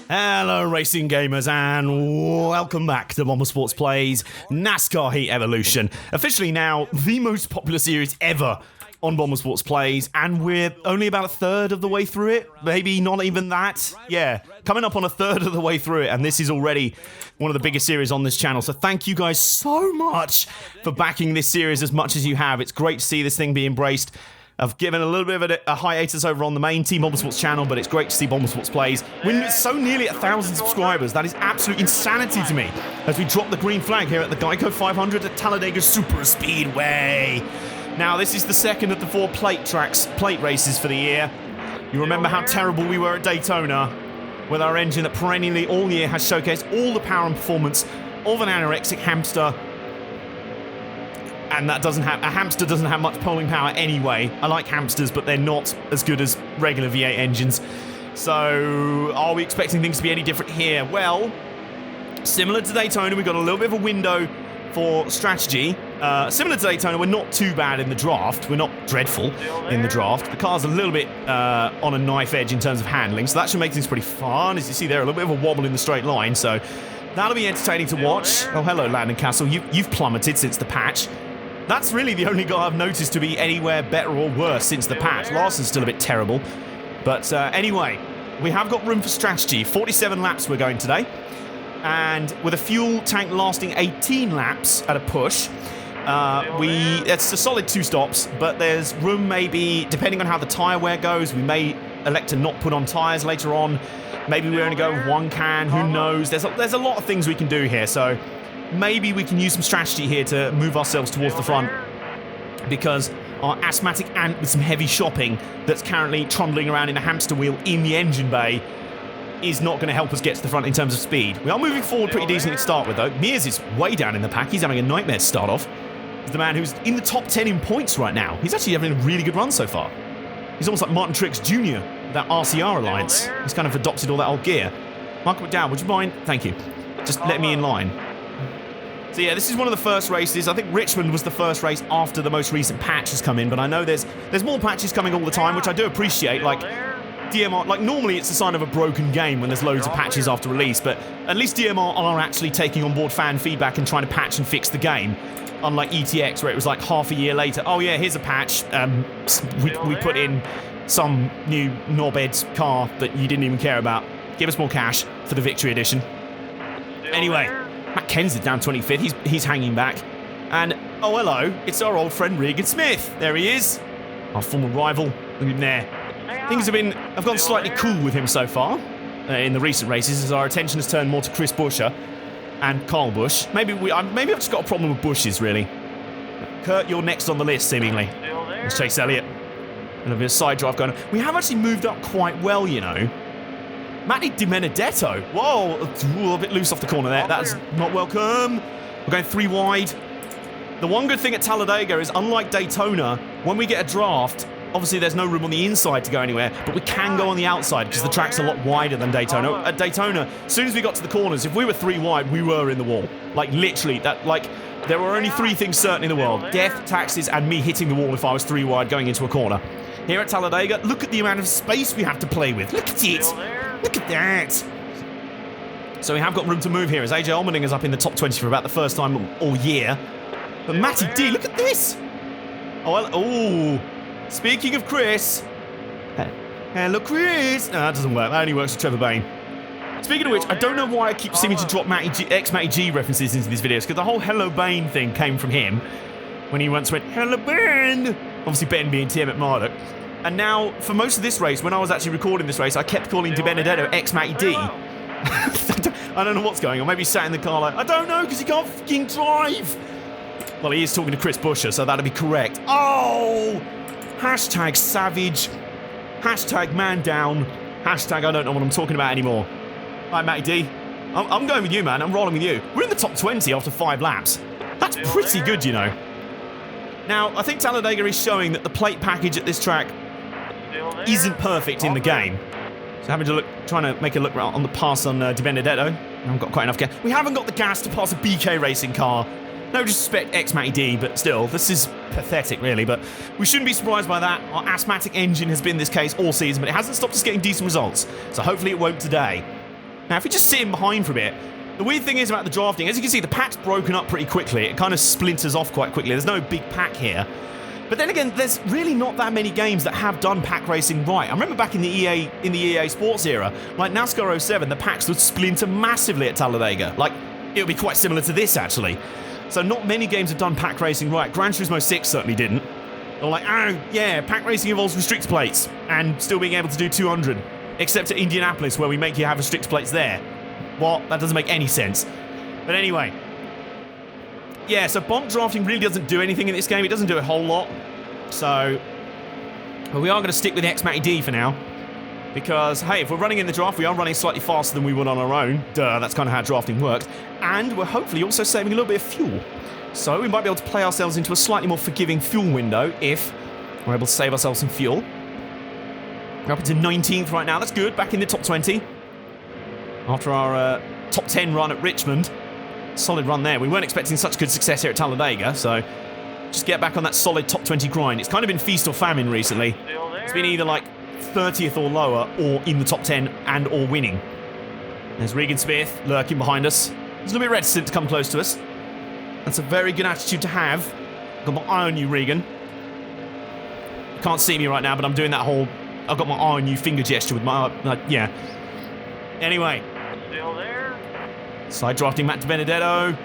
Hello racing gamers and welcome back to Bombersports Plays NASCAR Heat Evolution. Officially now the most popular series ever on Bombersports Plays, and we're only about a third of the way through it. Maybe not even that. Yeah, coming up on a third of the way through it, and this is already one of the biggest series on this channel. So thank you guys so much for backing this series as much as you have. It's great to see this thing be embraced. I've given a little bit of a hiatus over on the main Team Bombersports channel, but it's great to see Bombersports Plays when so nearly 1,000 subscribers. That is absolute insanity to me as we drop the green flag here at the Geico 500 at Talladega Superspeedway. Now, this is the second of the 4 plate races for the year. You remember how terrible we were at Daytona with our engine that perennially all year has showcased all the power and performance of an anorexic hamster. And a hamster doesn't have much pulling power anyway. I like hamsters, but they're not as good as regular V8 engines. So, are we expecting things to be any different here? Well, similar to Daytona, we've got a little bit of a window for strategy. Similar to Daytona, we're not too bad in the draft. We're not dreadful in the draft. The car's a little bit on a knife edge in terms of handling, so that should make things pretty fun. As you see there, a little bit of a wobble in the straight line, so that'll be entertaining to watch. Oh, hello, Landon Castle. You've plummeted since the patch. That's really the only guy I've noticed to be anywhere better or worse since the patch. Larson's still a bit terrible. But anyway, we have got room for strategy. 47 laps we're going today. And with a fuel tank lasting 18 laps at a push, it's a solid 2 stops, but there's room maybe, depending on how the tyre wear goes, we may elect to not put on tyres later on. Maybe we only go with 1 can, who knows. There's a lot of things we can do here, so maybe we can use some strategy here to move ourselves towards the front, because our asthmatic ant with some heavy shopping that's currently trundling around in a hamster wheel in the engine bay is not going to help us get to the front in terms of speed. We are moving forward pretty decently to start with, though. Mears is way down in the pack. He's having a nightmare to start off. He's the man who's in the top 10 in points right now. He's actually having a really good run so far. He's almost like Martin Truex Jr., that RCR alliance. He's kind of adopted all that old gear. Michael McDowell, would you mind? Thank you. Just let me in line. So yeah, this is one of the first races. I think Richmond was the first race after the most recent patch has come in, but I know there's more patches coming all the time, which I do appreciate. Like DMR, like normally it's a sign of a broken game when there's loads of patches after release, but at least DMR are actually taking on board fan feedback and trying to patch and fix the game. Unlike ETX, where it was like half a year later, oh yeah, here's a patch. We put in some new knobhead's car that you didn't even care about. Give us more cash for the Victory Edition. Anyway, Matt Kenseth down 25th. He's hanging back. And, oh, hello, it's our old friend Regan Smith. There he is. Our former rival. Look at him there. Things have gone slightly cool with him so far in the recent races, as our attention has turned more to Chris Buescher and Carl Busch. Maybe I've just got a problem with Bushes, really. Kurt, you're next on the list, seemingly. There's Chase Elliott. And a bit of side drive going on. We have actually moved up quite well, you know. Matty Di Benedetto. Whoa, a bit loose off the corner there. That's not welcome. We're going 3 wide. The one good thing at Talladega is, unlike Daytona, when we get a draft, obviously there's no room on the inside to go anywhere, but we can go on the outside because the track's a lot wider than Daytona. At Daytona, as soon as we got to the corners, if we were 3 wide, we were in the wall. Like, literally, there were only 3 things certain in the world: death, taxes, and me hitting the wall if I was 3 wide going into a corner. Here at Talladega, look at the amount of space we have to play with. Look at it. Look at that. So we have got room to move here, as AJ Allmendinger is up in the top 20 for about the first time all year. But Matty D, look at this. Oh, well, oh. Speaking of Chris. Hello, Chris. No, that doesn't work. That only works with Trevor Bayne. Speaking of which, I don't know why I keep seeming to drop Matty G references into these videos, because the whole Hello Bayne thing came from him when he once went, Hello Bayne. Obviously, Ben being T.M. McMurdoch. And now, for most of this race, when I was actually recording this race, I kept calling Di Benedetto ex-Matty D. I don't know what's going on. Maybe he's sat in the car like, I don't know, because he can't fucking drive. Well, he is talking to Chris Buescher, so that'll be correct. Oh! Hashtag savage. Hashtag man down. Hashtag I don't know what I'm talking about anymore. Right, Matty D. I'm going with you, man. I'm rolling with you. We're in the top 20 after 5 laps. That's pretty good, you know. Now, I think Talladega is showing that the plate package at this track isn't perfect in the game. So having to look, trying to make a look on the pass on Di Benedetto. I haven't got quite enough gas. We haven't got the gas to pass a BK racing car. No disrespect, ex-Matty D, but still, this is pathetic, really. But we shouldn't be surprised by that. Our asthmatic engine has been this case all season, but it hasn't stopped us getting decent results. So hopefully it won't today. Now, if we just sit in behind for a bit, the weird thing is about the drafting, as you can see, the pack's broken up pretty quickly. It kind of splinters off quite quickly. There's no big pack here. But then again, there's really not that many games that have done pack racing right. I remember back in the EA Sports era, like NASCAR 07, the packs would splinter massively at Talladega. Like, it would be quite similar to this, actually. So not many games have done pack racing right. Gran Turismo 6 certainly didn't. They're like, oh, yeah, pack racing involves restrict plates and still being able to do 200. Except at Indianapolis, where we make you have restrict plates there. What? That doesn't make any sense. But anyway. Yeah, so bomb drafting really doesn't do anything in this game. It doesn't do a whole lot. So, well, we are going to stick with the X-Matty D for now. Because, hey, if we're running in the draft, we are running slightly faster than we would on our own. Duh, that's kind of how drafting works. And we're hopefully also saving a little bit of fuel. So we might be able to play ourselves into a slightly more forgiving fuel window if we're able to save ourselves some fuel. We're up into 19th right now. That's good. Back in the top 20. After our top 10 run at Richmond. Solid run there. We weren't expecting such good success here at Talladega, so just get back on that solid top 20 grind. It's kind of been feast or famine recently. It's been either like 30th or lower, or in the top 10 and or winning. There's Regan Smith lurking behind us. He's a little bit reticent to come close to us. That's a very good attitude to have. Got my eye on you, Regan. You can't see me right now, but I'm doing that whole I've got my eye on you finger gesture with my yeah. Anyway. Still there? Side drafting Matt DiBenedetto.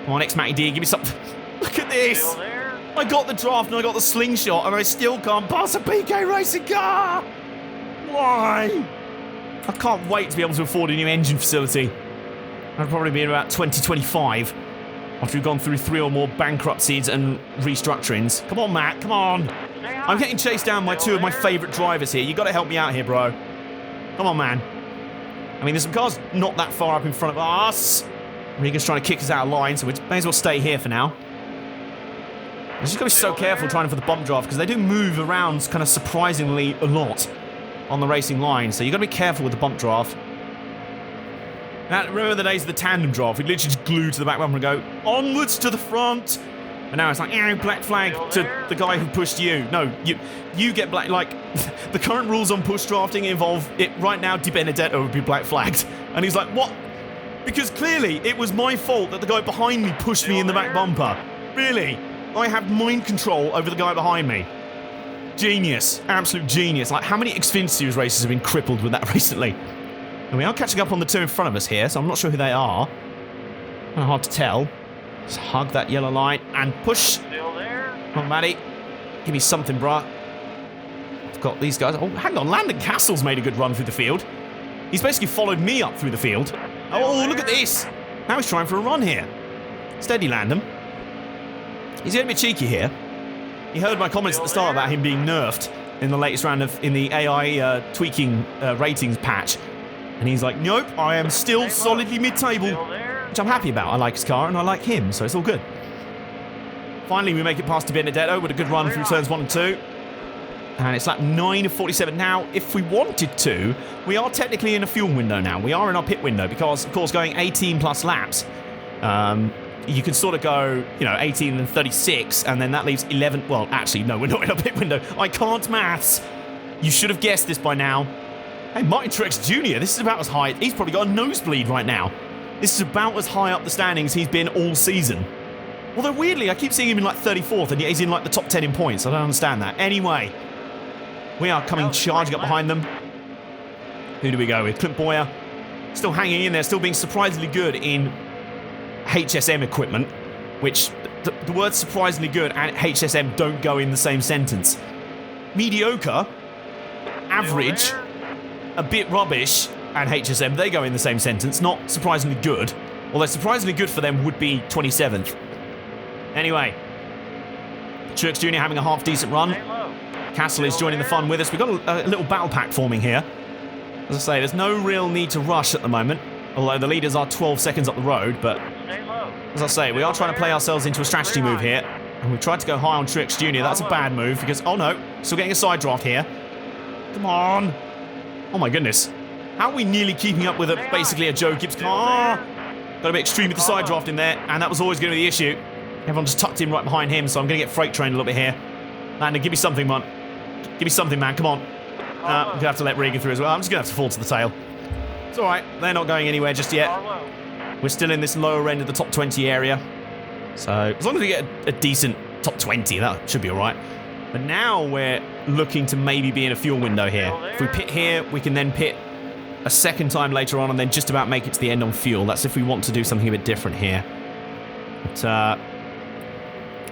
Come on, ex-Matty D, give me something. Look at this! Still there? I got the draft and I got the slingshot and I still can't pass a PK racing car! Why? I can't wait to be able to afford a new engine facility. That'll probably be in about 2025. After we've gone through 3 or more bankruptcies and restructurings. Come on, Matt, come on! I'm getting chased down by 2 of my favourite drivers here. You've got to help me out here, bro. Come on, man. I mean, there's some cars not that far up in front of us. Regan's trying to kick us out of line, so we may as well stay here for now. You just got to be so careful trying for the bump draft, because they do move around kind of surprisingly a lot on the racing line, so you've got to be careful with the bump draft. Now, remember the days of the tandem draft? We'd literally just glue to the back bumper and go, onwards to the front! And now it's like, black flag to the guy who pushed you. No, you get black, like, the current rules on push drafting involve it right now, DiBenedetto would be black flagged. And he's like, what? Because clearly it was my fault that the guy behind me pushed me in the back bumper. Really? I have mind control over the guy behind me. Genius. Absolute genius. Like, how many Xfinity Series races have been crippled with that recently? And we are catching up on the 2 in front of us here, so I'm not sure who they are. Kind of hard to tell. Just hug that yellow line and push. Still there? Come on, Matty. Give me something, bruh. I've got these guys. Oh, hang on. Landon Castle's made a good run through the field. He's basically followed me up through the field. Oh, look at this. Now he's trying for a run here. Steady, Landon. He's getting a bit cheeky here. He heard my comments at the start about him being nerfed in the latest round in the AI tweaking ratings patch. And he's like, nope, I am still solidly mid-table. Which I'm happy about. I like his car and I like him, so it's all good. Finally, we make it past DiBenedetto with a good run through turns 1 and 2. And it's lap 9 of 47. Now, if we wanted to, we are technically in a fuel window now. We are in our pit window because, of course, going 18 plus laps, you can sort of go, 18 and 36, and then that leaves 11. Well, actually, no, we're not in a pit window. I can't maths. You should have guessed this by now. Hey, Martin Truex Jr., this is about as high. He's probably got a nosebleed right now. This is about as high up the standings he's been all season. Although, weirdly, I keep seeing him in like 34th, and yet he's in like the top 10 in points. I don't understand that. Anyway, we are coming charging up behind them. Who do we go with? Clint Boyer. Still hanging in there, still being surprisingly good in HSM equipment, which the words surprisingly good and HSM don't go in the same sentence. Mediocre, average, a bit rubbish, and HSM, they go in the same sentence, not surprisingly good. Although surprisingly good for them would be 27th. Anyway, Truex Jr. having a half-decent run. Castle is joining the fun with us. We've got a little battle pack forming here. As I say, there's no real need to rush at the moment, although the leaders are 12 seconds up the road, but as I say, we are trying to play ourselves into a strategy move here, and we've tried to go high on Truex Jr. That's a bad move, because, oh no, still getting a side draft here. Come on. Oh my goodness. How are we nearly keeping up with basically a Joe Gibbs car? Got a bit extreme with the side draft in there, and that was always going to be the issue. Everyone just tucked in right behind him, so I'm going to get freight trained a little bit here. Landon, give me something, man. Give me something, man. Come on. I'm going to have to let Regan through as well. I'm just going to have to fall to the tail. It's all right. They're not going anywhere just yet. We're still in this lower end of the top 20 area. So as long as we get a decent top 20, that should be all right. But now we're looking to maybe be in a fuel window here. If we pit here, we can then pit a second time later on and then just about make it to the end on fuel. That's if we want to do something a bit different here. But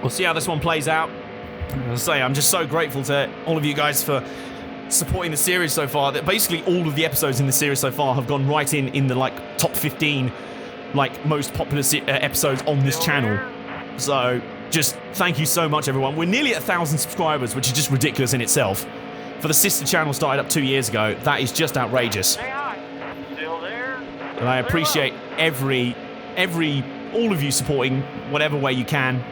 we'll see how this one plays out. As I say, I'm just so grateful to all of you guys for supporting the series so far. That basically all of the episodes in the series so far have gone right in the like top 15 like most popular episodes on this channel. So just thank you so much, everyone. We're nearly at 1,000 subscribers, which is just ridiculous in itself. For the sister channel started up 2 years ago, that is just outrageous. Still there? And I appreciate all of you supporting whatever way you can.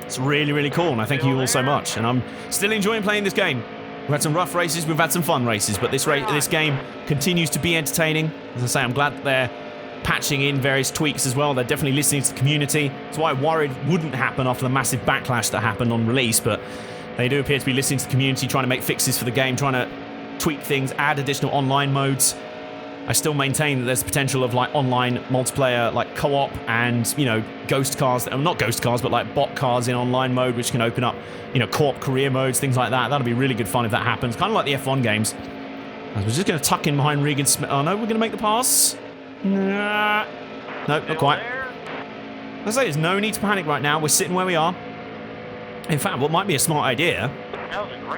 It's really, really cool, and I thank you all so much. And I'm still enjoying playing this game. We've had some rough races, we've had some fun races, but this game continues to be entertaining. As I say, I'm glad that they're patching in various tweaks as well. They're definitely listening to the community. That's why I worried wouldn't happen after the massive backlash that happened on release, but they do appear to be listening to the community, trying to make fixes for the game, trying to tweak things, add additional online modes. I still maintain that there's potential of like online multiplayer, like co-op and, you know, ghost cars, not ghost cars, but like bot cars in online mode, which can open up, you know, co-op career modes, things like that. That'll be really good fun if that happens. Kind of like the F1 games. I was just going to tuck in behind Regan Smith. Oh no, we're going to make the pass. Nah. No, not quite. As I say, there's no need to panic right now. We're sitting where we are. In fact, what might be a smart idea,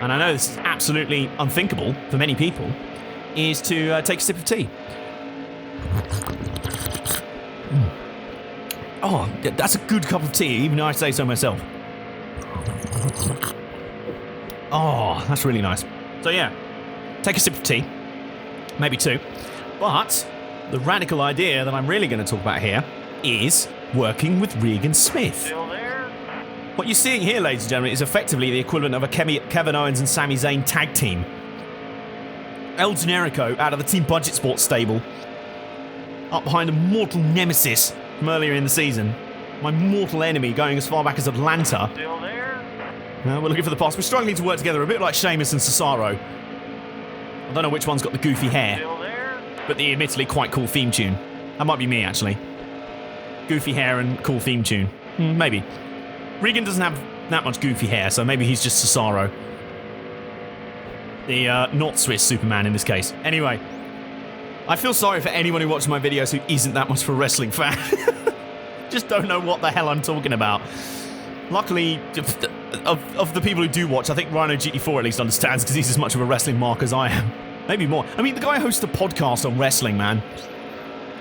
and I know this is absolutely unthinkable for many people, is to take a sip of tea. Oh, that's a good cup of tea, even though I say so myself. Oh, that's really nice. So yeah, take a sip of tea, maybe two. But the radical idea that I'm really going to talk about here is working with Regan Smith. Still there? What you're seeing here, ladies and gentlemen, is effectively the equivalent of a Kevin Owens and Sami Zayn tag team. El Generico out of the Team Budgetsports stable, up behind a mortal nemesis from earlier in the season. My mortal enemy going as far back as Atlanta. Still there? We're looking for the pass. We're struggling to work together, a bit like Sheamus and Cesaro. I don't know which one's got the goofy hair, Still there? but the admittedly quite cool theme tune. That might be me, actually. Goofy hair and cool theme tune. Maybe. Regan doesn't have that much goofy hair, so maybe he's just Cesaro. The not Swiss Superman in this case. Anyway, I feel sorry for anyone who watches my videos who isn't that much of a wrestling fan. Just don't know what the hell I'm talking about. Luckily, of the people who do watch, I think Rhino GT4 at least understands, because he's as much of a wrestling mark as I am. Maybe more. I mean, the guy hosts a podcast on wrestling, man.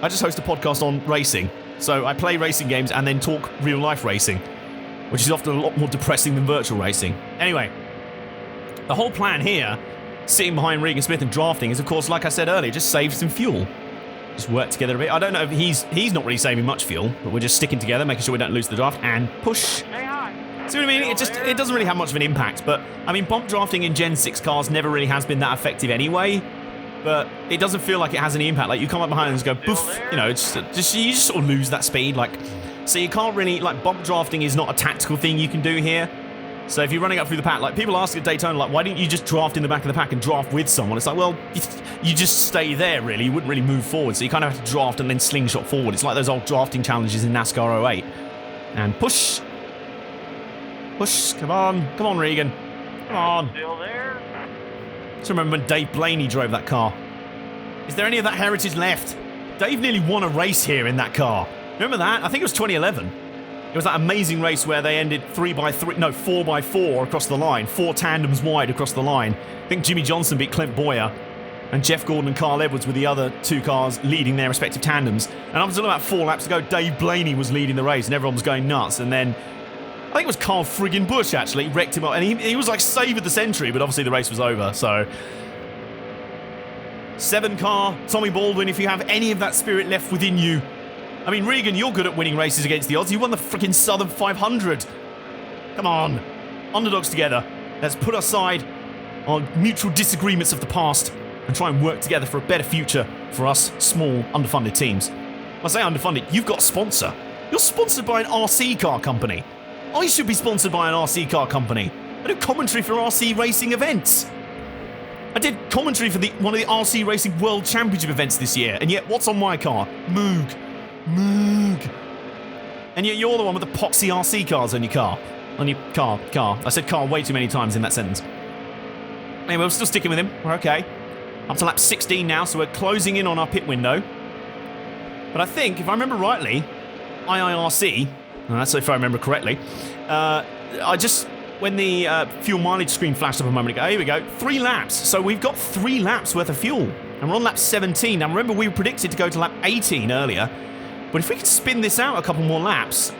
I just host a podcast on racing. So I play racing games and then talk real-life racing, which is often a lot more depressing than virtual racing. Anyway, the whole plan here, sitting behind Regan Smith and drafting, is, of course, like I said earlier, just save some fuel. Just work together a bit. I don't know if he's not really saving much fuel, but we're just sticking together, making sure we don't lose the draft, and push. See what I mean? It doesn't really have much of an impact, but, I mean, bump drafting in Gen 6 cars never really has been that effective anyway, but it doesn't feel like it has any impact. Like, you come up behind and just go, boof, you know, you just sort of lose that speed, like, so you can't really, like, bump drafting is not a tactical thing you can do here. So if you're running up through the pack, like, people ask at Daytona, like, why didn't you just draft in the back of the pack and draft with someone? It's like, well, you just stay there, really. You wouldn't really move forward, so you kind of have to draft and then slingshot forward. It's like those old drafting challenges in NASCAR 08. And push. Push. Come on, Regan. Come on. Still there? Just remember when Dave Blaney drove that car. Is there any of that heritage left? Dave nearly won a race here in that car. Remember that? I think it was 2011. It was that amazing race where they ended 4x4 across the line, 4 tandems wide across the line. I think Jimmy Johnson beat Clint Boyer, and Jeff Gordon and Carl Edwards were the other 2 cars leading their respective tandems. And up until about 4 laps ago, Dave Blaney was leading the race, and everyone was going nuts. And then, I think it was Carl friggin' Busch, actually, wrecked him up. And he was like saved the century, but obviously the race was over, so... 7 car, Tommy Baldwin, if you have any of that spirit left within you. I mean, Regan, you're good at winning races against the odds. You won the freaking Southern 500. Come on. Underdogs together. Let's put aside our mutual disagreements of the past and try and work together for a better future for us small, underfunded teams. When I say underfunded, you've got a sponsor. You're sponsored by an RC car company. I should be sponsored by an RC car company. I do commentary for RC racing events. I did commentary for one of the RC Racing World Championship events this year, and yet what's on my car? Moog. And yet you're the one with the poxy RC cars on your car. On your car. I said car way too many times in that sentence. Anyway, we're still sticking with him. We're okay. Up to lap 16 now, so we're closing in on our pit window. But I think, if I remember rightly, IIRC, and that's if I remember correctly, when the fuel mileage screen flashed up a moment ago, here we go, 3 laps. So we've got 3 laps worth of fuel. And we're on lap 17. Now remember, we were predicted to go to lap 18 earlier. But if we can spin this out a couple more laps,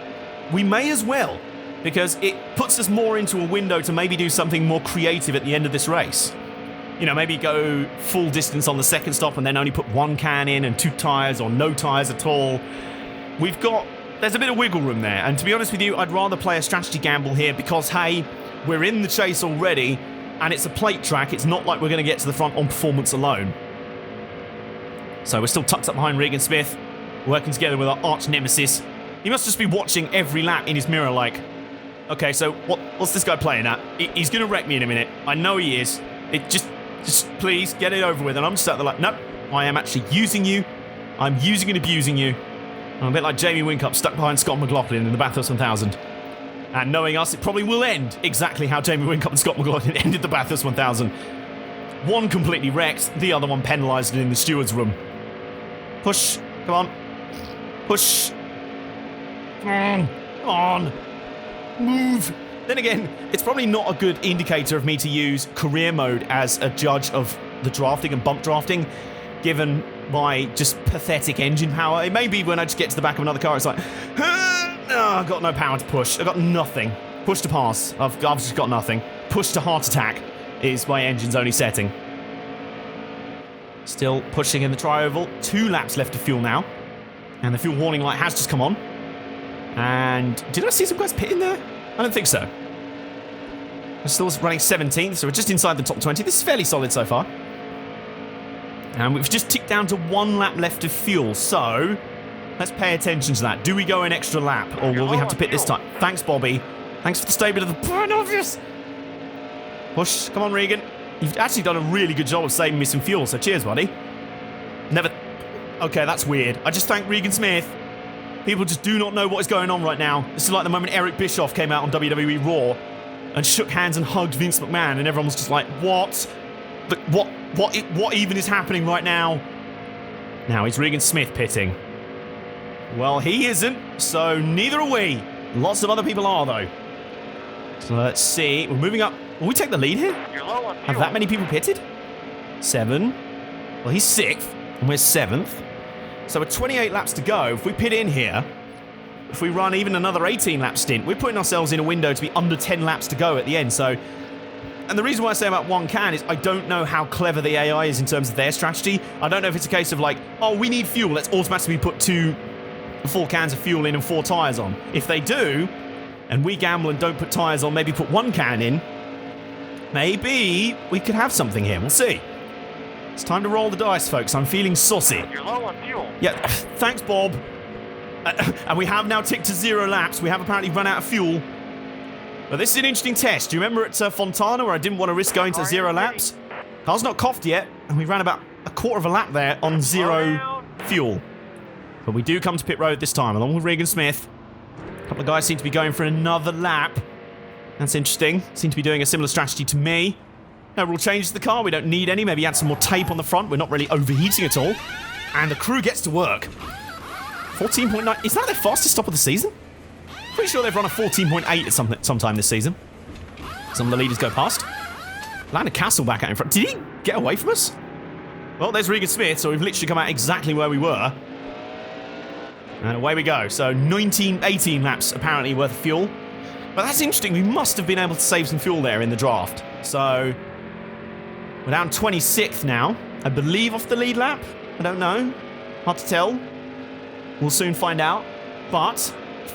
we may as well. Because it puts us more into a window to maybe do something more creative at the end of this race. You know, maybe go full distance on the second stop and then only put 1 can in and 2 tyres or no tyres at all. There's a bit of wiggle room there. And to be honest with you, I'd rather play a strategy gamble here because, hey, we're in the chase already and it's a plate track. It's not like we're going to get to the front on performance alone. So we're still tucked up behind Regan Smith, working together with our arch nemesis. He must just be watching every lap in his mirror like, okay, so what's this guy playing at? He's going to wreck me in a minute. I know he is. Just please get it over with. And I'm just sat there like, nope, I am actually using you. I'm using and abusing you. I'm a bit like Jamie Whincup stuck behind Scott McLaughlin in the Bathurst 1000. And knowing us, it probably will end exactly how Jamie Whincup and Scott McLaughlin ended the Bathurst 1000. One completely wrecked, the other one penalised in the steward's room. Push, come on. Push. Come on. Move. Then again, it's probably not a good indicator of me to use career mode as a judge of the drafting and bump drafting, given my just pathetic engine power. It may be when I just get to the back of another car, it's like, I've got no power to push. I've got nothing. Push to pass. I've just got nothing. Push to heart attack is my engine's only setting. Still pushing in the tri-oval. 2 laps left of fuel now. And the fuel warning light has just come on. And did I see some guys pit in there? I don't think so. We're still running 17th, so we're just inside the top 20. This is fairly solid so far. And we've just ticked down to 1 lap left of fuel, so let's pay attention to that. Do we go an extra lap, or will we have to pit this time? Thanks, Bobby. Thanks for the statement of the point obvious. Push. Come on, Regan. You've actually done a really good job of saving me some fuel, so cheers, buddy. Never... Okay, that's weird. I just thanked Regan Smith. People just do not know what is going on right now. This is like the moment Eric Bischoff came out on WWE Raw and shook hands and hugged Vince McMahon, and everyone was just like, what? What even is happening right now? Now, is Regan Smith pitting? Well, he isn't, so neither are we. Lots of other people are, though. So let's see. We're moving up. Will we take the lead here? You're low on fuel. Have that many people pitted? 7. Well, he's 6th, and we're 7th. So with 28 laps to go, if we pit in here, if we run even another 18-lap stint, we're putting ourselves in a window to be under 10 laps to go at the end. So, and the reason why I say about 1 can is I don't know how clever the AI is in terms of their strategy. I don't know if it's a case of like, oh, we need fuel, let's automatically put 4 cans of fuel in and 4 tyres on. If they do, and we gamble and don't put tyres on, maybe put 1 can in, maybe we could have something here. We'll see. It's time to roll the dice, folks. I'm feeling saucy. You're low on fuel. Yeah, thanks, Bob. And we have now ticked to 0 laps. We have apparently run out of fuel. But this is an interesting test. Do you remember at Fontana where I didn't want to risk going to 0 laps? Car's not coughed yet, and we ran about a quarter of a lap there on 0 fuel. But we do come to pit road this time, along with Regan Smith. A couple of guys seem to be going for another lap. That's interesting. Seem to be doing a similar strategy to me. No rule changes to the car. We don't need any. Maybe add some more tape on the front. We're not really overheating at all. And the crew gets to work. 14.9. Is that their fastest stop of the season? Pretty sure they've run a 14.8 at sometime this season. Some of the leaders go past. Landed Castle back out in front. Did he get away from us? Well, there's Regan Smith, so we've literally come out exactly where we were. And away we go. So 18 laps apparently worth of fuel. But that's interesting. We must have been able to save some fuel there in the draft. So we're down 26th now. I believe off the lead lap. I don't know. Hard to tell. We'll soon find out. But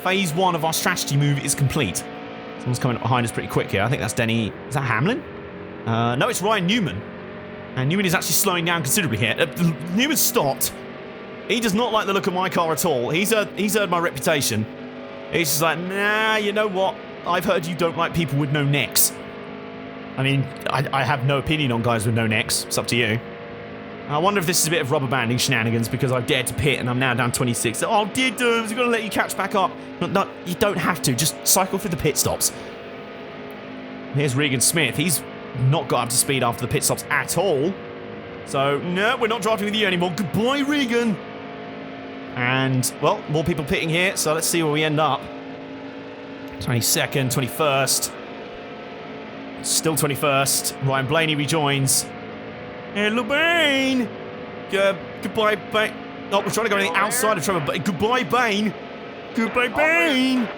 phase 1 of our strategy move is complete. Someone's coming up behind us pretty quick here. I think that's Denny. Is that Hamlin? No, it's Ryan Newman. And Newman is actually slowing down considerably here. Newman stopped. He does not like the look of my car at all. He's heard my reputation. He's just like, nah, you know what? I've heard you don't like people with no necks. I mean, I have no opinion on guys with no necks. It's up to you. I wonder if this is a bit of rubber banding shenanigans because I've dared to pit and I'm now down 26. Oh, dear Dooms, we're going to let you catch back up. No, you don't have to. Just cycle through the pit stops. Here's Regan Smith. He's not got up to speed after the pit stops at all. So, no, we're not drafting with you anymore. Goodbye, Regan. And, well, more people pitting here, so let's see where we end up. 22nd, 21st. Still 21st. Ryan Blaney rejoins. Hello, Bane. Goodbye, Bane. Oh, we're trying to go on the outside of Trevor Bane. Goodbye, Bane. Goodbye, Bane.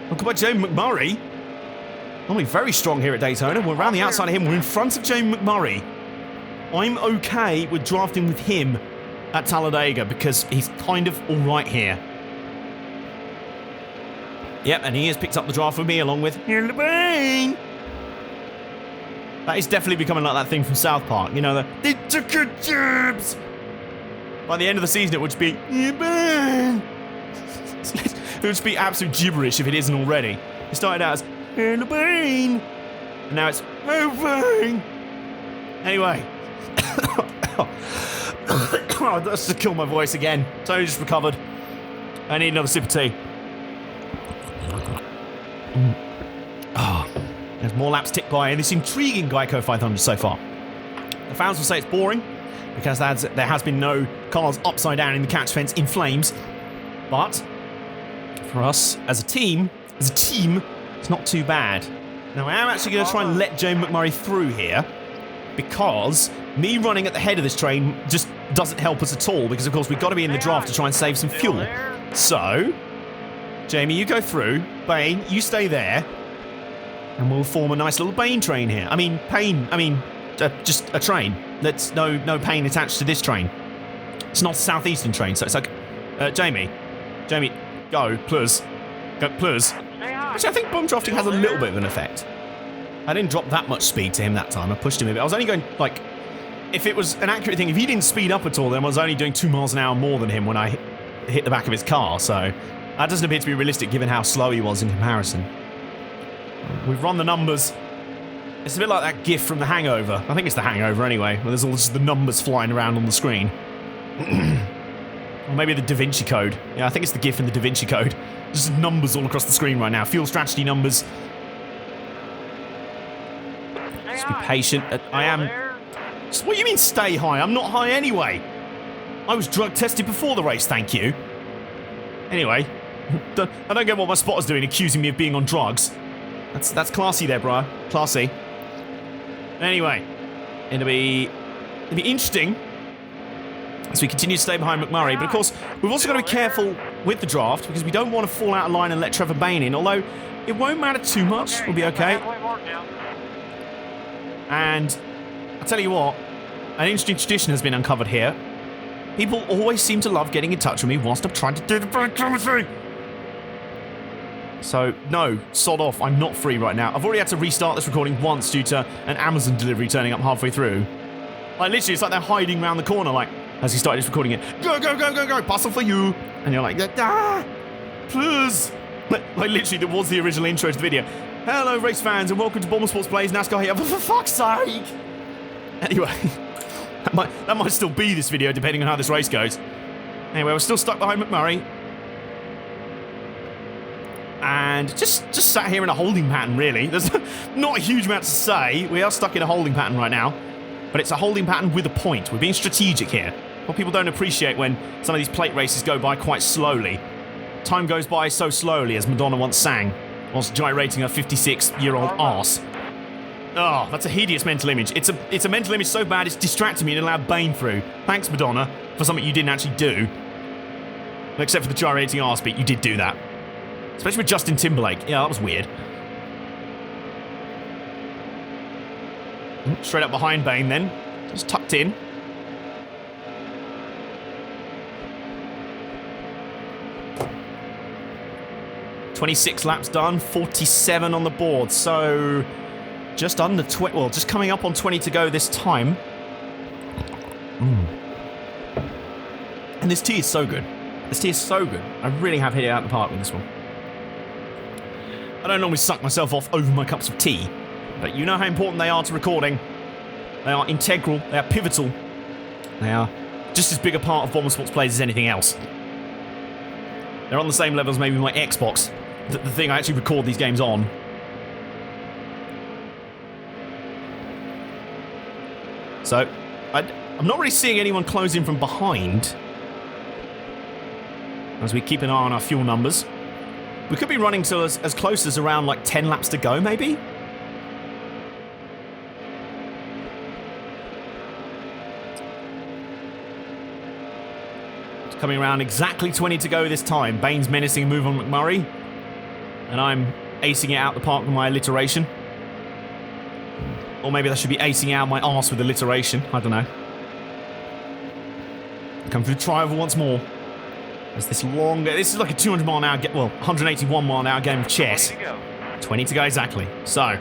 Oh, goodbye, James McMurray. Normally very strong here at Daytona. We're around the outside of him. We're in front of James McMurray. I'm okay with drafting with him at Talladega because he's kind of all right here. Yep, and he has picked up the draft with me along with Hello, Bane. That is definitely becoming like that thing from South Park. You know, the took jobs. By the end of the season, it would just be it would just be absolute gibberish if it isn't already. It started out as Hello, Bane, and now it's Hello, Bane. Anyway, oh, that's just killed my voice again. Totally just recovered. I need another sip of tea. Oh. There's more laps ticked by in this intriguing Geico 500 so far. The fans will say it's boring because there has been no cars upside down in the catch fence in flames. But for us as a team, it's not too bad. Now I am actually going to try and let James McMurray through here because me running at the head of this train just doesn't help us at all because of course we've got to be in the draft to try and save some fuel. So, Jamie, you go through. Bane, you stay there. And we'll form a nice little Bane train here. Just a train. That's no pain attached to this train. It's not a southeastern train, so it's like, Jamie, go, please. Actually, I think bomb drafting has a little bit of an effect. I didn't drop that much speed to him that time. I pushed him a bit. I was only going, like, if it was an accurate thing, if he didn't speed up at all, then I was only doing 2 miles an hour more than him when I hit the back of his car, so that doesn't appear to be realistic given how slow he was in comparison. We've run the numbers. It's a bit like that GIF from The Hangover. I think it's The Hangover anyway, where there's all just the numbers flying around on the screen. Or maybe the Da Vinci Code. Yeah, I think it's the GIF in the Da Vinci Code. Just numbers all across the screen right now. Fuel strategy numbers. Just be patient. I am... What do you mean stay high? I'm not high anyway. I was drug tested before the race, thank you. Anyway, I don't get what my spotter's doing accusing me of being on drugs. That's classy there, bro. Classy. Anyway, it'll be interesting as we continue to stay behind McMurray. But of course, we've also got to be careful with the draft because we don't want to fall out of line and let Trevor Bane in. Although it won't matter too much. We'll be okay. And I'll tell you what, an interesting tradition has been uncovered here. People always seem to love getting in touch with me whilst I'm trying to do the broadcasting. So, no, sod off, I'm not free right now. I've already had to restart this recording once due to an Amazon delivery turning up halfway through. Like, literally, it's like they're hiding around the corner, like, as he started recording it. Go, go, go, go, go, parcel for you. And you're like, ah, please. Like, literally, that was the original intro to the video. Hello, race fans, and welcome to BombersportsPlays NASCAR Heat Evolution. For fuck's sake. Anyway, that might still be this video, depending on how this race goes. Anyway, we're still stuck behind McMurray. And just sat here in a holding pattern, really. There's not a huge amount to say. We are stuck in a holding pattern right now. But it's a holding pattern with a point. We're being strategic here. What people don't appreciate when some of these plate races go by quite slowly. Time goes by so slowly, as Madonna once sang, whilst gyrating her 56-year-old arse. Oh, that's a hideous mental image. It's a mental image so bad it's distracting me and allowed Bane through. Thanks, Madonna, for something you didn't actually do. Except for the gyrating arse beat, you did do that. Especially with Justin Timberlake. Yeah, that was weird. Straight up behind Bane then. Just tucked in. "26 laps done, 47 on the board. So just under 20, well, just coming up on 20 to go this time. And this tea is so good. This tea is so good. I really have hit it out of the park with this one. I don't normally suck myself off over my cups of tea, but you know how important they are to recording. They are integral. They are pivotal. They are just as big a part of BombersportsPlays as anything else. They're on the same level as maybe my Xbox, the thing I actually record these games on. So, I'm not really seeing anyone close in from behind. As we keep an eye on our fuel numbers. We could be running to as close as around like 10 laps to go, maybe? It's coming around exactly 20 to go this time. Bane's menacing a move on McMurray. And I'm acing it out the park with my alliteration. Or maybe that should be acing out my arse with alliteration. I don't know. Come through tri-oval once more. There's this long... This is like a 200 mile an hour... Well, 181 mile an hour game of chess. 20 to go exactly. So...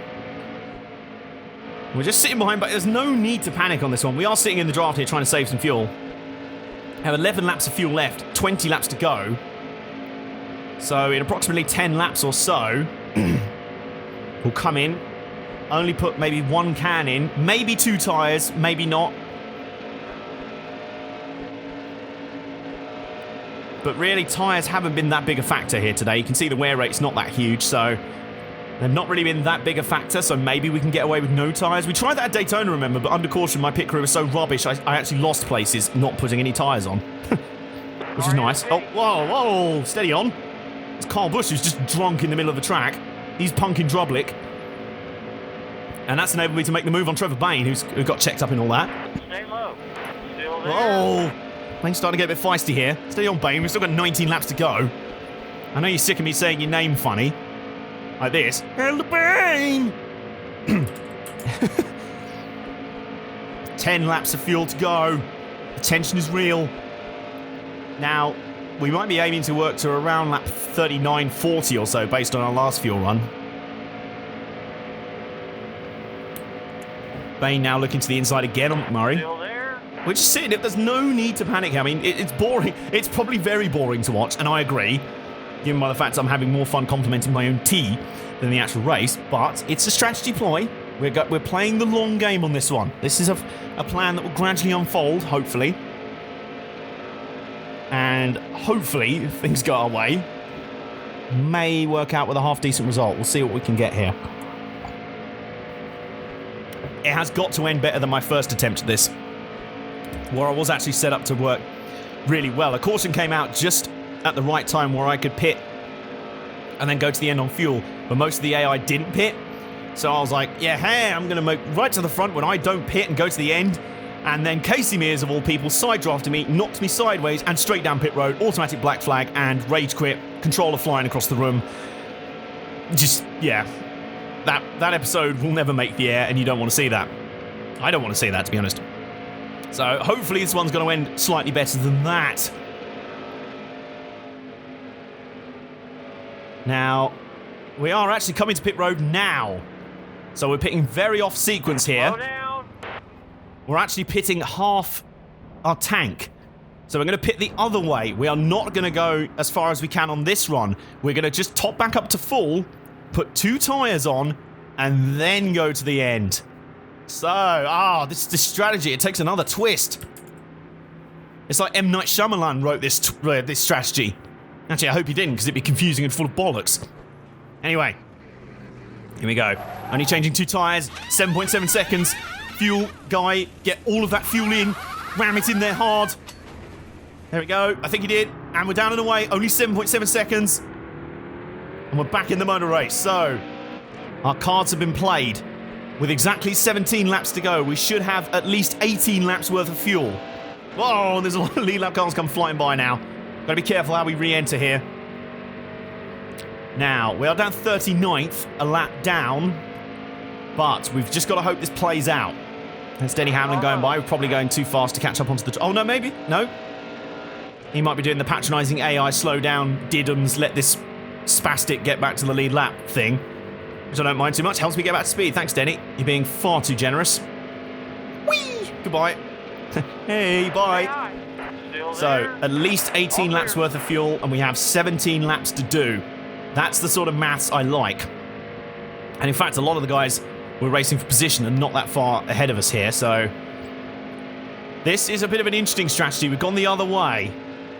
We're just sitting behind, but there's no need to panic on this one. We are sitting in the draft here trying to save some fuel. Have 11 laps of fuel left. 20 laps to go. So in approximately 10 laps or so... we'll come in. Only put maybe one can in. Maybe 2 tyres. Maybe not. But really, tyres haven't been that big a factor here today. You can see the wear rate's not that huge, so they've not really been that big a factor, so maybe we can get away with no tyres. We tried that at Daytona, remember, but under caution, my pit crew was so rubbish, I actually lost places not putting any tyres on. Which is nice. Oh, whoa, whoa, steady on. It's Carl Busch who's just drunk in the middle of the track. He's punking Drublick. And that's enabled me to make the move on Trevor Bayne, who got checked up in all that. Stay low. Still there. Oh! Bane's starting to get a bit feisty here. Steady on, Bayne. We've still got 19 laps to go. I know you're sick of me saying your name funny. Like this. Hello, Bayne! 10 laps of fuel to go. The tension is real. Now, we might be aiming to work to around lap 39, 40 or so based on our last fuel run. Bayne now looking to the inside again on McMurray. Still there. We're just sitting it. There's no need to panic. I mean, it's boring. It's probably very boring to watch, and I agree, given by the fact I'm having more fun complimenting my own tea than the actual race, but it's a strategy ploy. We're playing the long game on this one. This is a plan that will gradually unfold, hopefully. And hopefully, if things go our way, may work out with a half-decent result. We'll see what we can get here. It has got to end better than my first attempt at this, where I was actually set up to work really well. A caution came out just at the right time where I could pit and then go to the end on fuel, but most of the AI didn't pit. So I was like, yeah, hey, I'm going to make right to the front when I don't pit and go to the end. And then Casey Mears, of all people, side drafted me, knocked me sideways and straight down pit road, automatic black flag and rage quit, controller flying across the room. Just, yeah. That episode will never make the air, and you don't want to see that. I don't want to see that, to be honest. So hopefully this one's going to end slightly better than that. Now, we are actually coming to pit road now. So we're pitting very off sequence here. Slow down. We're actually pitting half our tank. So we're going to pit the other way. We are not going to go as far as we can on this run. We're going to just top back up to full, put 2 tyres on, and then go to the end. So, this strategy, it takes another twist. It's like M. Night Shyamalan wrote this strategy. Actually, I hope he didn't, because it'd be confusing and full of bollocks. Anyway, here we go. Only changing 2 tyres, 7.7 seconds. Fuel guy, get all of that fuel in, ram it in there hard. There we go, I think he did. And we're down and away, only 7.7 seconds. And we're back in the motor race. So, our cards have been played. With exactly 17 laps to go, we should have at least 18 laps worth of fuel. Whoa, there's a lot of lead lap cars come flying by now. Gotta be careful how we re-enter here. Now, we are down 39th, a lap down. But we've just got to hope this plays out. There's Denny Hamlin going by. We're probably going too fast to catch up onto the... Oh, no, maybe. No. He might be doing the patronising AI slow down, Diddums, let this spastic get back to the lead lap thing. Which I don't mind too much. Helps me get back to speed. Thanks, Denny. You're being far too generous. Whee! Goodbye. Hey, bye. So at least 18 laps worth of fuel, and we have 17 laps to do. That's the sort of maths I like. And in fact, a lot of the guys were racing for position and not that far ahead of us here, so this is a bit of an interesting strategy. We've gone the other way.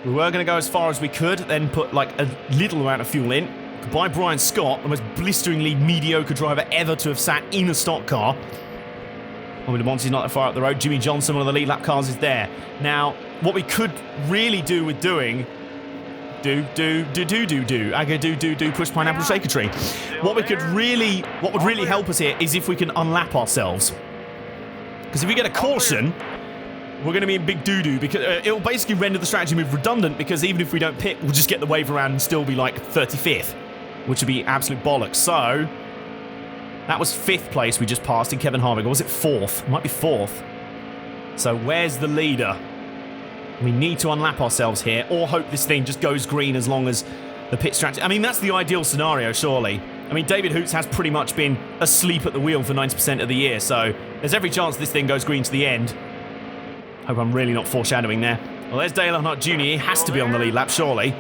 We were going to go as far as we could, then put like a little amount of fuel in. By Brian Scott, the most blisteringly mediocre driver ever to have sat in a stock car. Bobby Labonte's not that far up the road. Jimmy Johnson, one of the lead lap cars, is there. Now, what we could really do with doing... I go do, push pineapple shaker tree. What would really help us here is if we can unlap ourselves. Because if we get a caution, we're going to be in big doo-doo, because it'll basically render the strategy move redundant, because even if we don't pit, we'll just get the wave around and still be like 35th, which would be absolute bollocks. So, that was 5th place we just passed in Kevin Harvick, or was it 4th? It might be 4th. So where's the leader? We need to unlap ourselves here, or hope this thing just goes green as long as the pit strategy... I mean, that's the ideal scenario, surely. I mean, David Hoots has pretty much been asleep at the wheel for 90% of the year, so there's every chance this thing goes green to the end. Hope I'm really not foreshadowing there. Well, there's Dale Earnhardt Jr. He has to be on the lead lap, surely.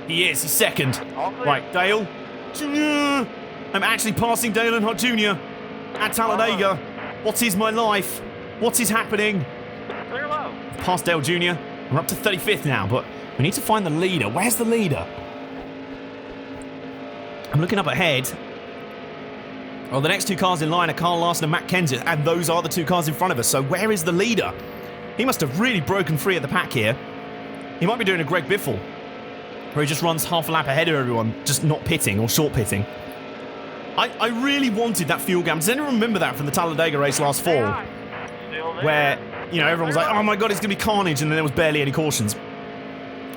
He is. He's second. Right, Dale Jr. I'm actually passing Dale Earnhardt Jr. at Talladega. What is my life? What is happening? Clear low. Past Dale Jr. We're up to 35th now, but we need to find the leader. Where's the leader? I'm looking up ahead. Well, the next two cars in line are Carl Larson and Matt Kenseth, and those are the two cars in front of us. So where is the leader? He must have really broken free at the pack here. He might be doing a Greg Biffle, where he just runs half a lap ahead of everyone, just not pitting or short pitting. I really wanted that fuel gap. Does anyone remember that from the Talladega race last fall? Where, you know, everyone was like, oh my god, it's going to be carnage, and then there was barely any cautions.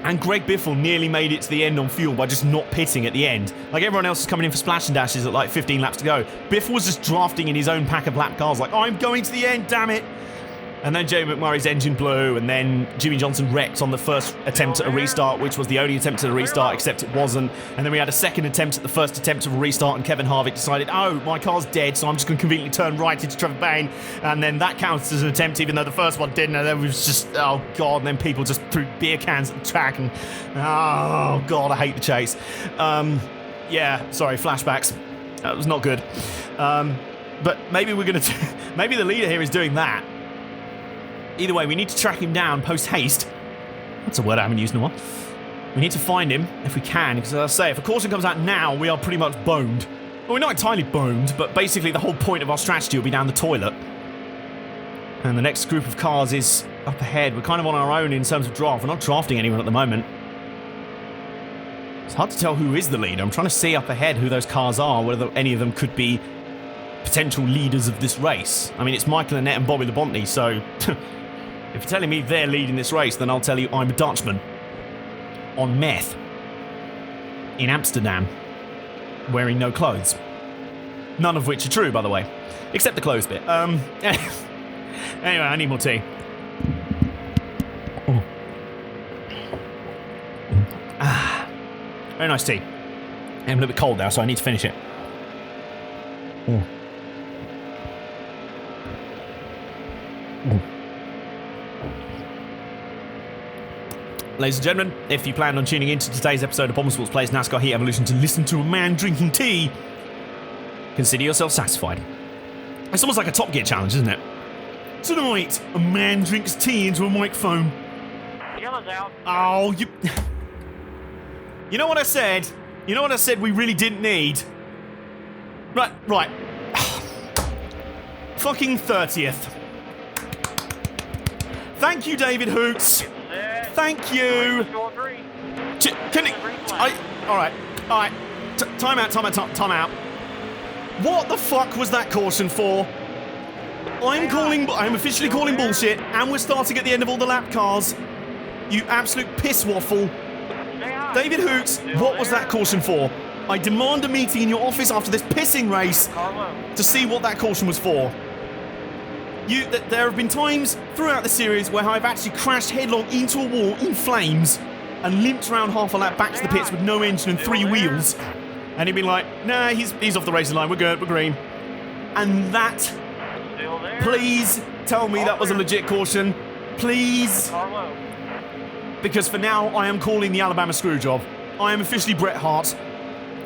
And Greg Biffle nearly made it to the end on fuel by just not pitting at the end. Like, everyone else was coming in for splash and dashes at like 15 laps to go. Biffle was just drafting in his own pack of lap cars like, oh, I'm going to the end, damn it. And then Jay McMurray's engine blew, and then Jimmy Johnson wrecked on the first attempt at a restart, which was the only attempt at a restart, except it wasn't. And then we had a second attempt at the first attempt of a restart, and Kevin Harvick decided, oh, my car's dead, so I'm just going to conveniently turn right into Trevor Bayne. And then that counts as an attempt, even though the first one didn't. And then we was just, oh, God. And then people just threw beer cans at the track, and, oh, God, I hate the chase. Yeah, sorry, flashbacks. That was not good. But maybe we're going to... maybe the leader here is doing that. Either way, we need to track him down post-haste. That's a word I haven't used in a while. We need to find him, if we can, because as I say, if a caution comes out now, we are pretty much boned. Well, we're not entirely boned, but basically the whole point of our strategy will be down the toilet. And the next group of cars is up ahead. We're kind of on our own in terms of draft. We're not drafting anyone at the moment. It's hard to tell who is the leader. I'm trying to see up ahead who those cars are, whether any of them could be potential leaders of this race. I mean, it's Michael Annett and Bobby Labonte, so... if you're telling me they're leading this race, then I'll tell you I'm a Dutchman. On meth. In Amsterdam. Wearing no clothes. None of which are true, by the way. Except the clothes bit. Anyway, I need more tea. Oh. Ah. Very nice tea. I'm a little bit cold now, so I need to finish it. Oh. Ladies and gentlemen, if you plan on tuning into today's episode of BombersportsPlays NASCAR Heat Evolution to listen to a man drinking tea, consider yourself satisfied. It's almost like a Top Gear challenge, isn't it? Tonight, a man drinks tea into a microphone. Yellow's out. Oh, you... You know what I said? You know what I said we really didn't need? Right. Fucking 30th. Thank you, David Hoots. Thank you. Can it... Alright. Time out. What the fuck was that caution for? I'm officially calling bullshit, and we're starting at the end of all the lap cars. You absolute piss waffle. David Hoots, what was that caution for? I demand a meeting in your office after this pissing race to see what that caution was for. There have been times throughout the series where I've actually crashed headlong into a wall in flames and limped around half a lap back to the pits with no engine and 3 wheels. And he'd be like, nah, he's off the racing line, we're good, we're green. And that, please tell me that was a legit caution. Please. because for now, I am calling the Alabama Screwjob. I am officially Bret Hart,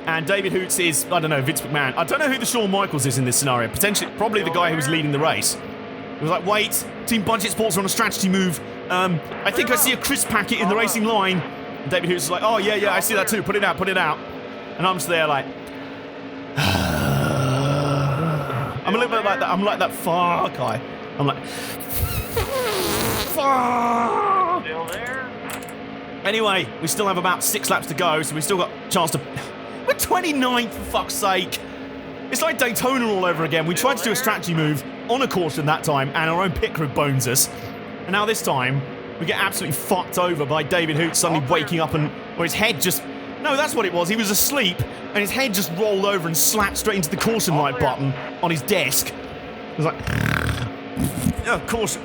and David Hoots is, I don't know, Vince McMahon. I don't know who the Shawn Michaels is in this scenario. Potentially, probably the guy who was leading the race. He was like, wait, Team Budgetsports are on a strategy move. I think I see a crisp packet in the racing line. And David Hoots is like, oh, yeah, I see that too. Put it out. And I'm just there like... I'm a little bit like that. I'm like that far guy. I'm like... Fuck. Still there? Anyway, we still have about 6 laps to go, so we've still got a chance to... We're 29th, for fuck's sake. It's like Daytona all over again. We tried to do a strategy move on a caution that time, and our own pit crew bones us. And now this time, we get absolutely fucked over by David Hoots suddenly waking up and... Or his head just... No, that's what it was. He was asleep, and his head just rolled over and slapped straight into the caution light button on his desk. It was like... Oh, caution.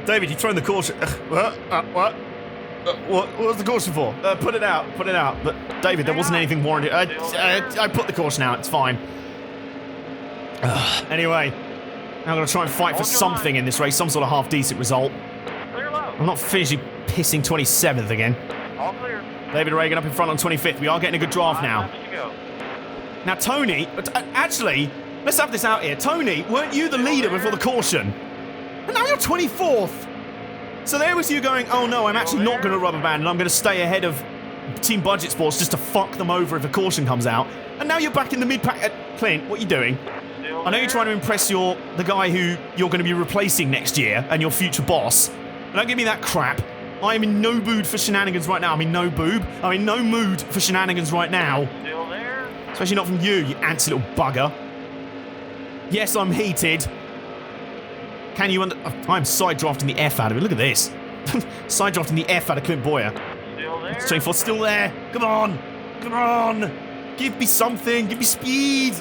David, you've thrown the caution. What? What was the caution for? Put it out. But, David, there wasn't anything warranted. I put the caution out. It's fine. Anyway, I'm going to try and fight for something in this race. Some sort of half-decent result. Clear low. I'm not finishing pissing 27th again. All clear. David Regan up in front on 25th. We are getting a good draft now. Now, Tony... Actually, let's have this out here. Tony, weren't you the leader before the caution? And now you're 24th. So there was you going, oh no, I'm actually not going to rubber band and I'm going to stay ahead of Team Budgetsports just to fuck them over if a caution comes out. And now you're back in the mid-pack. Clint, what are you doing? I know you're trying to impress the guy who you're going to be replacing next year and your future boss. Don't give me that crap. I am in no mood for shenanigans right now. I'm in no mood for shenanigans right now. Still there? Especially not from you antsy little bugger. Yes, I'm heated. Can you I'm side drafting the F out of it. Look at this. Side drafting the F out of Clint Boyer. Still there? 24 still there. Come on. Give me something. Give me speed.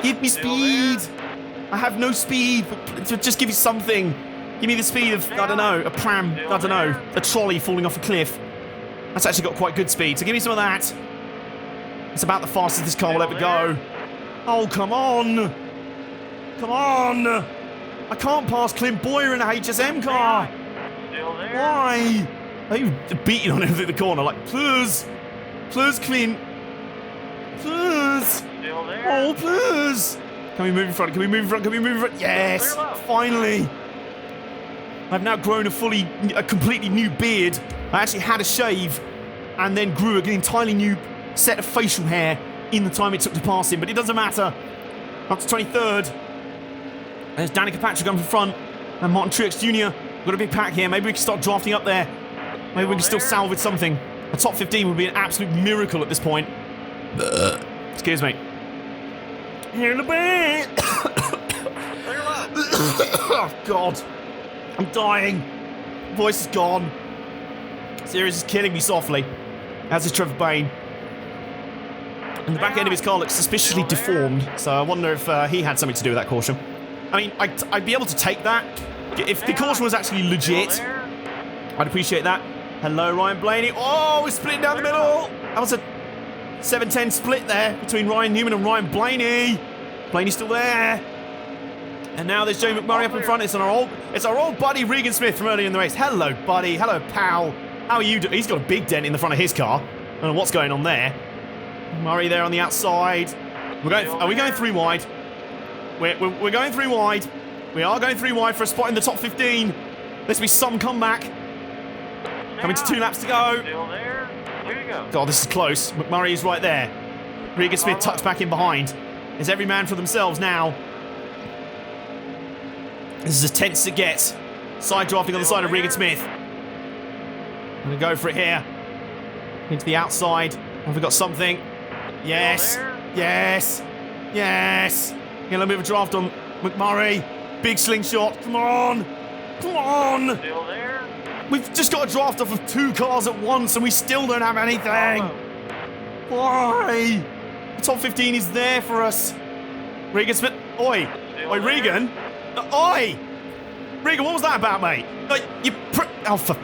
I have no speed. But just give me something. Give me the speed of, I don't know, a pram. I don't know, a trolley falling off a cliff. That's actually got quite good speed. So give me some of that. It's about the fastest this car will ever go. Oh, come on. I can't pass Clint Boyer in a HSM car. Still there? Why? They beating on him through the corner like, please, Clint. Please. Still there? Oh, please. Can we move in front? Yes, finally. I've now grown a completely new beard. I actually had a shave and then grew an entirely new set of facial hair in the time it took to pass him, but it doesn't matter. Up to 23rd. There's Danica Patrick going from front and Martin Truex Jr. We've got a big pack here. Maybe we can start drafting up there. Maybe we can still salvage something. A top 15 would be an absolute miracle at this point. Excuse me. Here in the back. Oh, God. I'm dying. Voice is gone. Sirius is killing me softly. As is Trevor Bayne. And the back end of his car looks suspiciously deformed, so I wonder if he had something to do with that caution. I mean, I'd be able to take that. If the caution was actually legit, I'd appreciate that. Hello, Ryan Blaney. Oh, we're splitting down the middle. That was a 7-10 split there between Ryan Newman and Ryan Blaney. Blaney's still there. And now there's Joe McMurray up in front. It's our old buddy Regan Smith from earlier in the race. Hello, buddy. Hello, pal. How are you doing? He's got a big dent in the front of his car. I don't know what's going on there. Murray there on the outside. Are we going 3 wide? We're going 3 wide. We are going 3 wide for a spot in the top 15. This will be some comeback. Coming to 2 laps to go. Still there? Here you go. God, this is close. McMurray is right there. Regan Smith tucks back in behind. It's every man for themselves now. This is as tense as it gets. Side drafting on the side of Regan Smith. I'm going to go for it here. Into the outside. Have we got something? Yes. Yes. Yes. Going to move a draft on McMurray. Big slingshot. Come on. Come on. Still there? We've just got a draft off of 2 cars at once and we still don't have anything. Why? The top 15 is there for us. Regan Smith. Oi. Oi, Regan. Oi! Regan, what was that about, mate? Like, oh, for...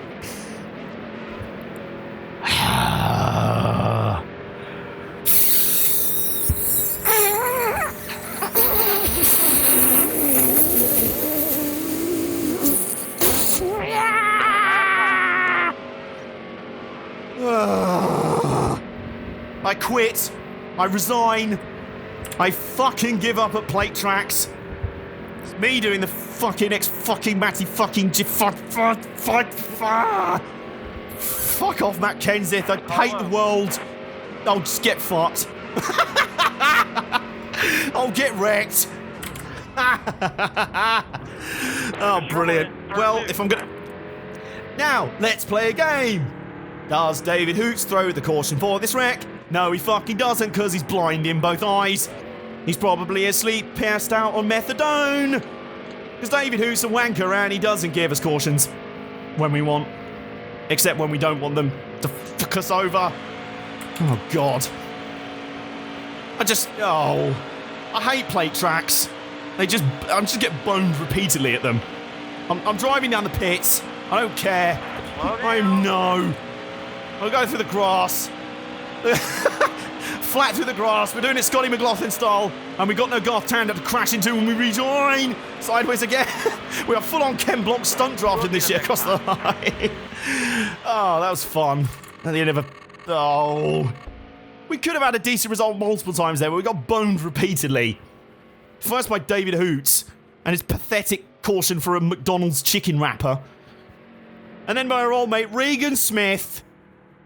quit. I resign. I fucking give up at plate tracks. It's me doing the fucking Matty fucking fuck off, Matt Kenseth. I hate the world. I'll just get fucked. I'll get wrecked. Oh, brilliant. Well, if I'm gonna... Now, let's play a game. Does David Hoots throw the caution for this wreck? No, he fucking doesn't, because he's blind in both eyes. He's probably asleep, passed out on methadone. Because David Hoots a wanker and he doesn't give us cautions when we want. Except when we don't want them to fuck us over. Oh, God. I hate plate tracks. I just get boned repeatedly at them. I'm driving down the pits. I don't care. I'll go through the grass. Flat through the grass. We're doing it Scotty McLaughlin style. And we got no Garth Tander to crash into when we rejoin. Sideways again. We are full on Ken Block stunt drafting this year across the line. Oh, that was fun. At the end of we could have had a decent result multiple times there, but we got boned repeatedly. First by David Hoots and his pathetic caution for a McDonald's chicken wrapper. And then by our old mate Regan Smith.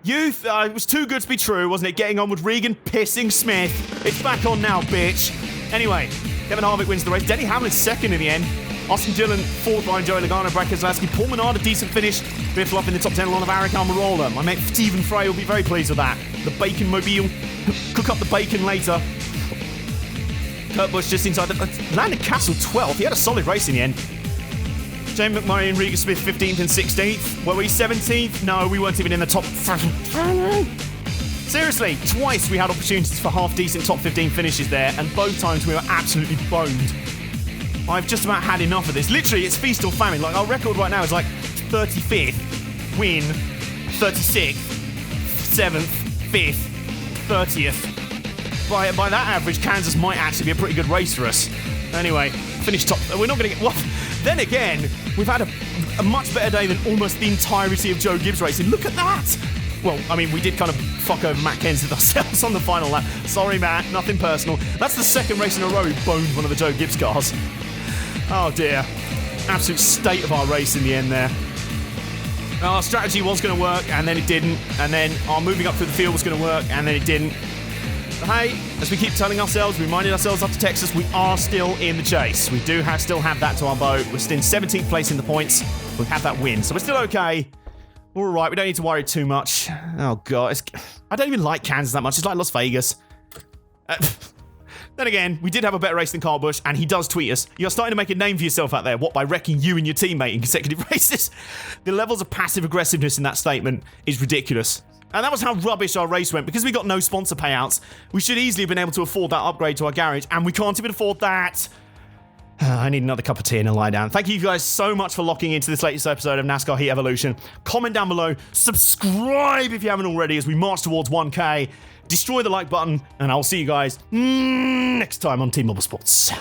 Youth, it was too good to be true, wasn't it? Getting on with Regan pissing Smith. It's back on now, bitch. Anyway, Kevin Harvick wins the race. Denny Hamlin's second in the end. Austin Dillon, fourth behind Joey Logano, Brad Keselowski. Paul Menard, a decent finish. Fifth up in the top 10 along of Eric Almirola. My mate Stephen Frey will be very pleased with that. The bacon mobile. Cook up the bacon later. Kurt Busch just inside the... Landon Castle 12th. He had a solid race in the end. James McMurray and Regan Smith 15th and 16th. Were we 17th? No, we weren't even in the top... Seriously, twice we had opportunities for half-decent top 15 finishes there, and both times we were absolutely boned. I've just about had enough of this. Literally, it's feast or famine. Like, our record right now is like 35th, win, 36th, 7th, 5th, 30th. By that average, Kansas might actually be a pretty good race for us. Anyway, finish top... We're not going to get... Well, then again, we've had a much better day than almost the entirety of Joe Gibbs racing. Look at that! Well, I mean, we did kind of fuck over Matt Kenseth ourselves on the final lap. Sorry, Matt, nothing personal. That's the second race in a row we boned one of the Joe Gibbs cars. Oh, dear. Absolute state of our race in the end there. Our strategy was going to work, and then it didn't. And then our moving up through the field was going to work, and then it didn't. But hey, as we keep telling ourselves, reminding ourselves after Texas, we are still in the chase. We do still have that to our boat. We're still in 17th place in the points. We have that win, so we're still okay. We're all right. We don't need to worry too much. Oh, God. I don't even like Kansas that much. It's like Las Vegas. Then again, we did have a better race than Kyle Busch, and he does tweet us. You're starting to make a name for yourself out there. What, by wrecking you and your teammate in consecutive races? The levels of passive aggressiveness in that statement is ridiculous. And that was how rubbish our race went. Because we got no sponsor payouts, we should easily have been able to afford that upgrade to our garage, and we can't even afford that. I need another cup of tea and a lie down. Thank you guys so much for locking into this latest episode of NASCAR Heat Evolution. Comment down below. Subscribe if you haven't already as we march towards 1K. Destroy the like button, and I'll see you guys next time on Team BomberSports.